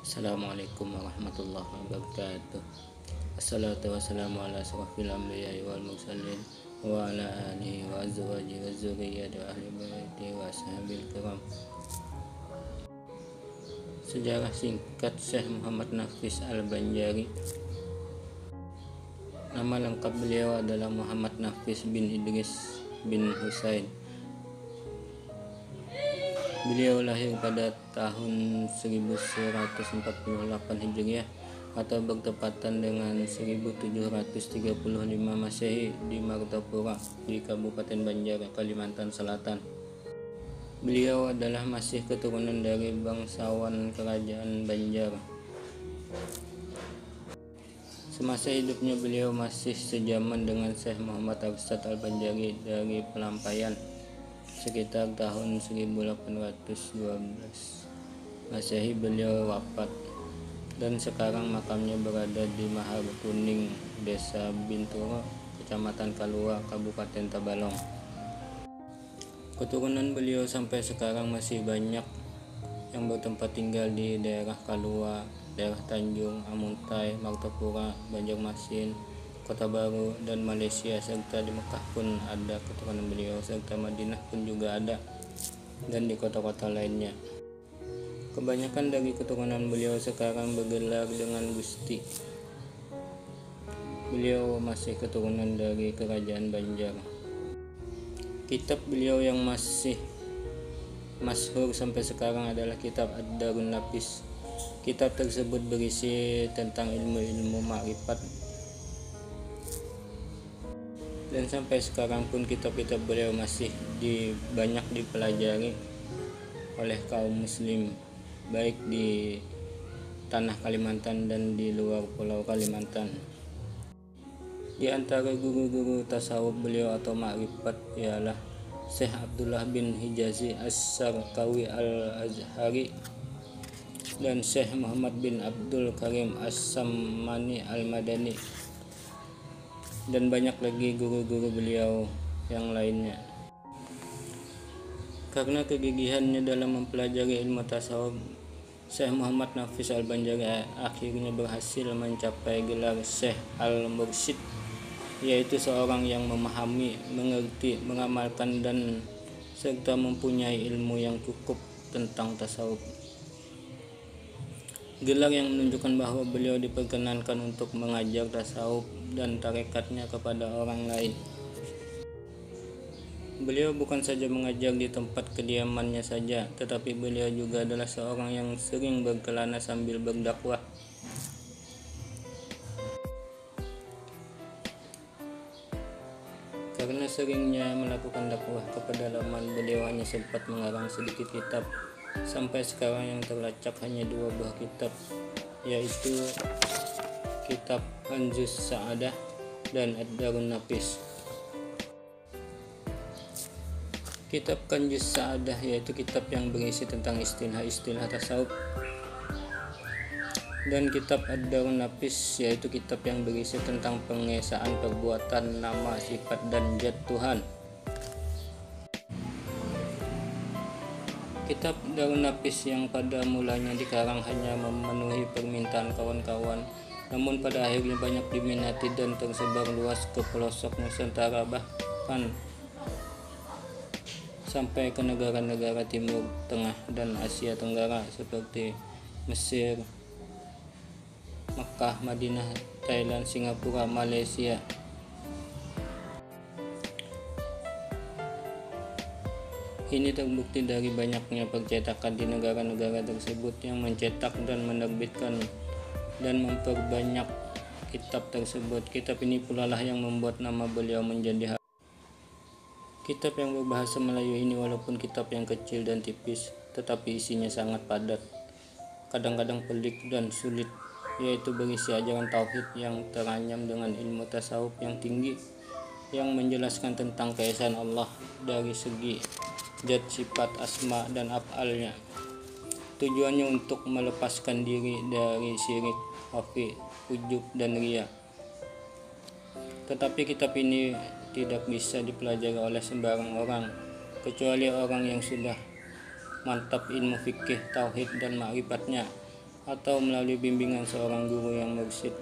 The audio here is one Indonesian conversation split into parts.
Assalamualaikum warahmatullahi wabarakatuh. Assalatu wassalamu ala asrafil anbiya'i wal mursalin wa ala alihi wa azwajihi wa dzurriyyati wa ahli baiti wa ashabil kiram. Sejarah singkat Syekh Muhammad Nafis Al-Banjari. Nama lengkap beliau adalah Muhammad Nafis bin Idris bin Husain. Beliau lahir pada tahun 1148 Hijriah atau bertepatan dengan 1735 Masehi di Martapura di Kabupaten Banjar, Kalimantan Selatan. Beliau adalah masih keturunan dari bangsawan Kerajaan Banjar. Semasa hidupnya beliau masih sejaman dengan Syekh Muhammad Arsyad Al-Banjari dari Pelampaian sekitar tahun 1812 Masehi. Beliau wafat dan sekarang makamnya berada di Mahar Kuning, Desa Binturo, Kecamatan Kalua, Kabupaten Tabalong. Keturunan beliau sampai sekarang masih banyak yang bertempat tinggal di daerah Kalua, daerah Tanjung, Amuntai, Martapura, Banjarmasin, Kota Baru, dan Malaysia, serta di Mekah pun ada keturunan beliau, serta Madinah pun juga ada, dan di kota-kota lainnya. Kebanyakan dari keturunan beliau sekarang bergelar dengan Gusti. Beliau masih keturunan dari Kerajaan Banjar. Kitab beliau yang masih masyhur sampai sekarang adalah kitab Ad-Darun Nafis. Kitab tersebut berisi tentang ilmu-ilmu ma'rifat, dan sampai sekarang pun kitab-kitab beliau masih banyak dipelajari oleh kaum muslim, baik di tanah Kalimantan dan di luar pulau Kalimantan. Di antara guru-guru tasawuf beliau atau ma'rifat ialah Syekh Abdullah bin Hijazi As-Sarkawi Al-Azhari dan Syekh Muhammad bin Abdul Karim As-Sammani Al-Madani, dan banyak lagi guru-guru beliau yang lainnya. Karena kegigihannya dalam mempelajari ilmu tasawuf, Syekh Muhammad Nafis Al-Banjari akhirnya berhasil mencapai gelar Syekh Al-Mursyid, yaitu seorang yang memahami, mengerti, mengamalkan, dan serta mempunyai ilmu yang cukup tentang tasawuf. Gelar yang menunjukkan bahwa beliau diperkenankan untuk mengajar tasawuf dan tarekatnya kepada orang lain. Beliau bukan saja mengajar di tempat kediamannya saja, tetapi beliau juga adalah seorang yang sering berkelana sambil berdakwah. Karena seringnya melakukan dakwah ke pedalaman, beliau hanya sempat mengarang sedikit kitab. Sampai sekarang yang terlacak hanya 2 buah kitab, yaitu kitab Kanjus Sa'adah dan Ad-Darun Nafis. Kitab Kanjus Sa'adah yaitu kitab yang berisi tentang istilah-istilah tasawuf, dan kitab Ad-Darun Nafis yaitu kitab yang berisi tentang pengesaan perbuatan, nama, sifat, dan zat Tuhan. Kitab Darun Nafis yang pada mulanya dikarang hanya memenuhi permintaan kawan-kawan, namun pada akhirnya banyak diminati dan tersebar luas ke pelosok Nusantara, bahkan sampai ke negara-negara Timur Tengah dan Asia Tenggara seperti Mesir, Mekah, Madinah, Thailand, Singapura, Malaysia. Ini terbukti dari banyaknya percetakan di negara-negara tersebut yang mencetak dan menerbitkan dan memperbanyak kitab tersebut. Kitab ini pula lah yang membuat nama beliau menjadi Kitab yang berbahasa Melayu ini walaupun kitab yang kecil dan tipis, tetapi isinya sangat padat, kadang-kadang pelik dan sulit, yaitu berisi ajaran tauhid yang teranyam dengan ilmu tasawuf yang tinggi, yang menjelaskan tentang keesaan Allah dari segi zat, sifat, asma, dan af'alnya. Tujuannya untuk melepaskan diri dari syirik, khafi, ujub, dan riya. Tetapi kitab ini tidak bisa dipelajari oleh sembarang orang, kecuali orang yang sudah mantap ilmu fikih, tauhid, dan ma'rifatnya, atau melalui bimbingan seorang guru yang mursyid.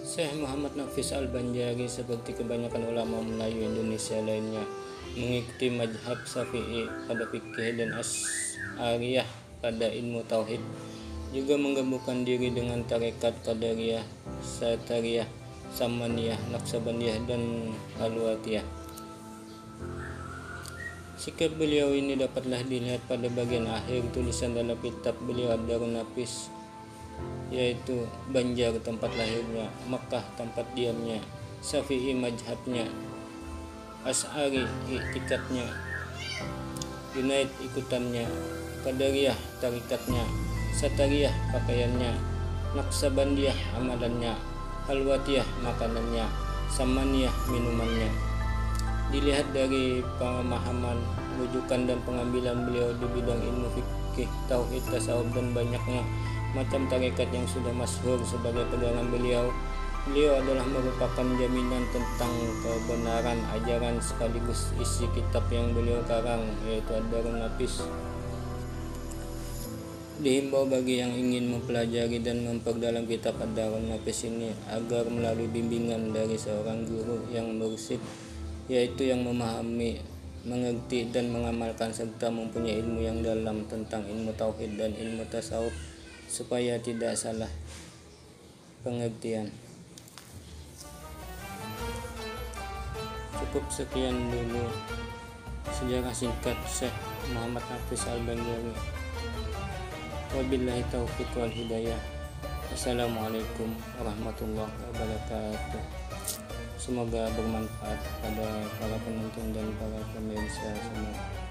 Syekh Muhammad Nafis Al-Banjari seperti kebanyakan ulama Melayu Indonesia lainnya mengikuti mazhab Syafi'i pada fikih dan Asy'ariyah pada ilmu tauhid, juga menggabungkan diri dengan tarekat Qadariyah, Satariyah, Samaniyah, Naqsabandiyah dan Alwatiyah. Sikap beliau ini dapatlah dilihat pada bagian akhir tulisan dalam kitab beliau Ad-Darun Nafis, yaitu Banjar tempat lahirnya, Makkah tempat diamnya, Syafi'i mazhabnya, Asy'ari i'tikadnya, Junaid ikutannya, Qadariyah tarikatnya, Satariyah pakaiannya, Naqsabandiyah amalannya, Alwatiyah makanannya, Samaniyah minumannya. Dilihat dari pemahaman, rujukan dan pengambilan beliau di bidang ilmu fikih, tauhid, tasawuf dan banyaknya macam tarekat yang sudah masyhur sebagai pegangan beliau adalah merupakan jaminan tentang kebenaran ajaran sekaligus isi kitab yang beliau karang, yaitu Ad-Darun Nafis. Dihimbau bagi yang ingin mempelajari dan memperdalam kitab Ad-Darun Nafis ini agar melalui bimbingan dari seorang guru yang mursyid, yaitu yang memahami, mengerti dan mengamalkan serta mempunyai ilmu yang dalam tentang ilmu tauhid dan ilmu tasawuf, supaya tidak salah pengertian. Cukup sekian dulu sejarah singkat Syekh Muhammad Nafis Al-Banjari. Wabillahi taufiq wal hidayah. Assalamualaikum warahmatullahi wabarakatuh. Semoga bermanfaat pada para penonton dan para pemirsa semua.